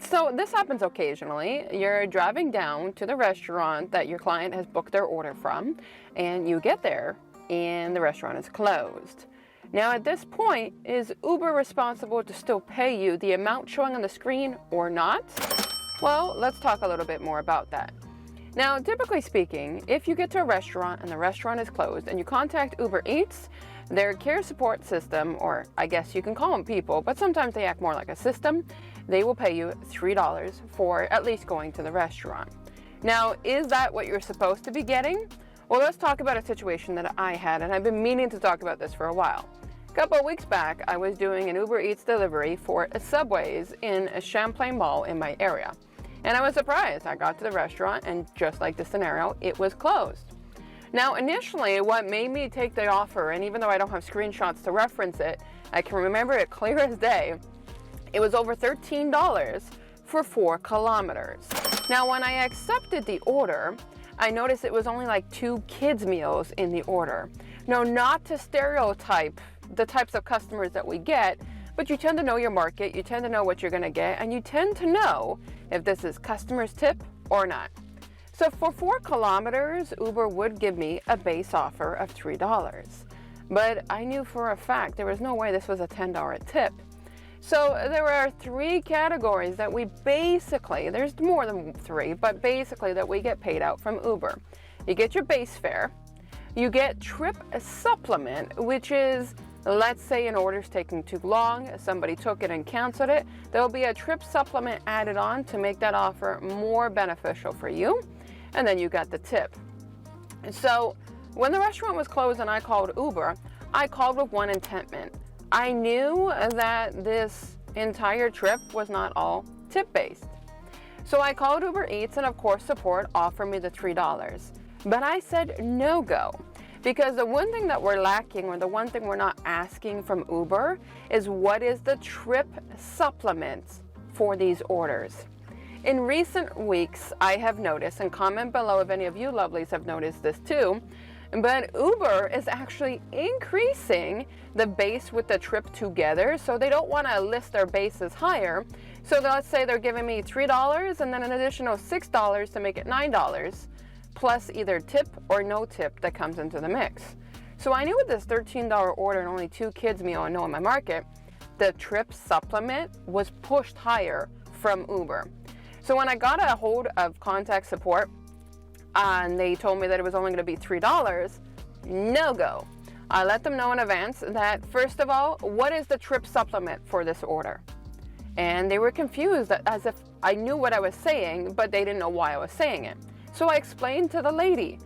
So this happens occasionally. You're driving down to the restaurant that your client has booked their order from, and you get there and the restaurant is closed. Now at this point, is Uber responsible to still pay you the amount showing on the screen or not? Well, let's talk a little bit more about that. Now, typically speaking, if you get to a restaurant and the restaurant is closed and you contact Uber Eats, their care support system, or I guess you can call them people, but sometimes they act more like a system, they will pay you $3 for at least going to the restaurant. Now, is that what you're supposed to be getting? Well, let's talk about a situation that I had, and I've been meaning to talk about this for a while. A couple of weeks back, I was doing an Uber Eats delivery for Subway's in a Champlain Mall in my area. And I was surprised. I got to the restaurant, and just like the scenario, it was closed. Now, initially, what made me take the offer, and even though I don't have screenshots to reference it, I can remember it clear as day, it was over $13 for 4 kilometers. Now, when I accepted the order, I noticed it was only like 2 kids' meals in the order. No, not to stereotype the types of customers that we get, but you tend to know your market, you tend to know what you're gonna get, and you tend to know if this is customer's tip or not. So for 4 kilometers, Uber would give me a base offer of $3. But I knew for a fact there was no way this was a $10 tip. So there are 3 categories that we basically, there's more than 3, but basically that we get paid out from Uber. You get your base fare, you get trip supplement, which is, let's say an order's taking too long, somebody took it and canceled it, there'll be a trip supplement added on to make that offer more beneficial for you. And then you got the tip. So when the restaurant was closed and I called Uber, I called with one intentment. I knew that this entire trip was not all tip-based. So I called Uber Eats, and of course support offered me the $3. But I said no go. Because the one thing that we're lacking, or the one thing we're not asking from Uber, is what is the trip supplement for these orders. In recent weeks, I have noticed, and comment below if any of you lovelies have noticed this too, but Uber is actually increasing the base with the trip together, so they don't want to list their bases higher. So let's say they're giving me $3 and then an additional $6 to make it $9, plus either tip or no tip that comes into the mix. So I knew with this $13 order and only 2 kids meal and knowing my market, the trip supplement was pushed higher from Uber. So when I got a hold of contact support and they told me that it was only going to be $3, no go. I let them know in advance that, first of all, what is the trip supplement for this order? And they were confused, as if I knew what I was saying, but they didn't know why I was saying it. So I explained to the lady,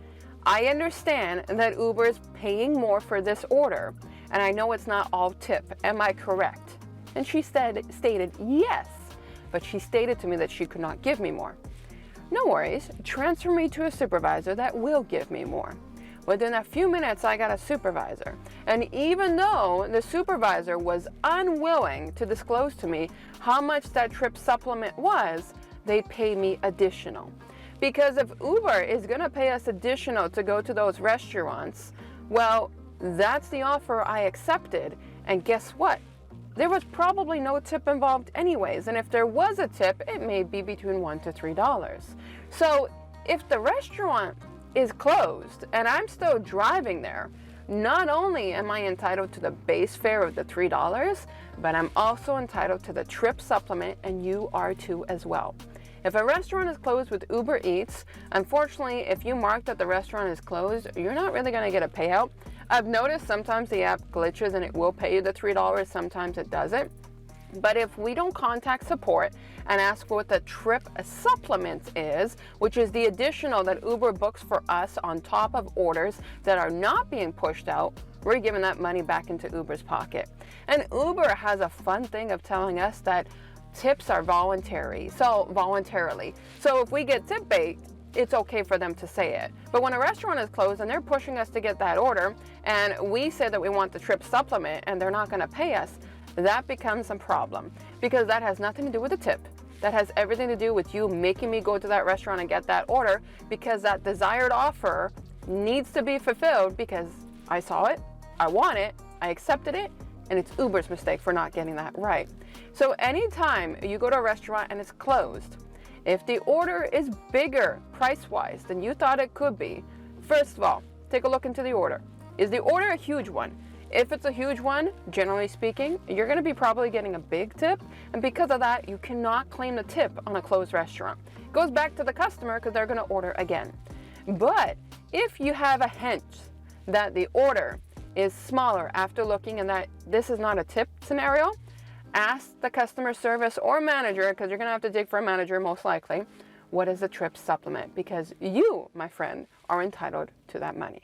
I understand that Uber is paying more for this order, and I know it's not all tip. Am I correct? And she stated yes. But she stated to me that she could not give me more. No worries, transfer me to a supervisor that will give me more. Within a few minutes, I got a supervisor. And even though the supervisor was unwilling to disclose to me how much that trip supplement was, they paid me additional. Because if Uber is gonna pay us additional to go to those restaurants, well, that's the offer I accepted. And guess what? There was probably no tip involved anyways, and if there was a tip, it may be between $1 to $3. So if the restaurant is closed and I'm still driving there, not only am I entitled to the base fare of the $3, but I'm also entitled to the trip supplement, and you are too as well. If a restaurant is closed with Uber Eats, unfortunately, if you mark that the restaurant is closed, you're not really going to get a payout. I've noticed sometimes the app glitches and it will pay you the $3, sometimes it doesn't. But if we don't contact support and ask for what the trip supplement is, which is the additional that Uber books for us on top of orders that are not being pushed out, we're giving that money back into Uber's pocket. And Uber has a fun thing of telling us that tips are voluntarily. So if we get tip bait, it's okay for them to say it. But when a restaurant is closed and they're pushing us to get that order, and we say that we want the trip supplement and they're not going to pay us, that becomes a problem, because that has nothing to do with the tip. That has everything to do with you making me go to that restaurant and get that order, because that desired offer needs to be fulfilled because I saw it, I want it, I accepted it, and it's Uber's mistake for not getting that right. So anytime you go to a restaurant and it's closed, if the order is bigger price-wise than you thought it could be, first of all, take a look into the order. Is the order a huge one? If it's a huge one, generally speaking, you're going to be probably getting a big tip, and because of that, you cannot claim the tip on a closed restaurant. It goes back to the customer because they're going to order again. But if you have a hunch that the order is smaller after looking and that this is not a tip scenario, ask the customer service or manager, because you're going to have to dig for a manager most likely, what is the trip supplement? Because you, my friend, are entitled to that money.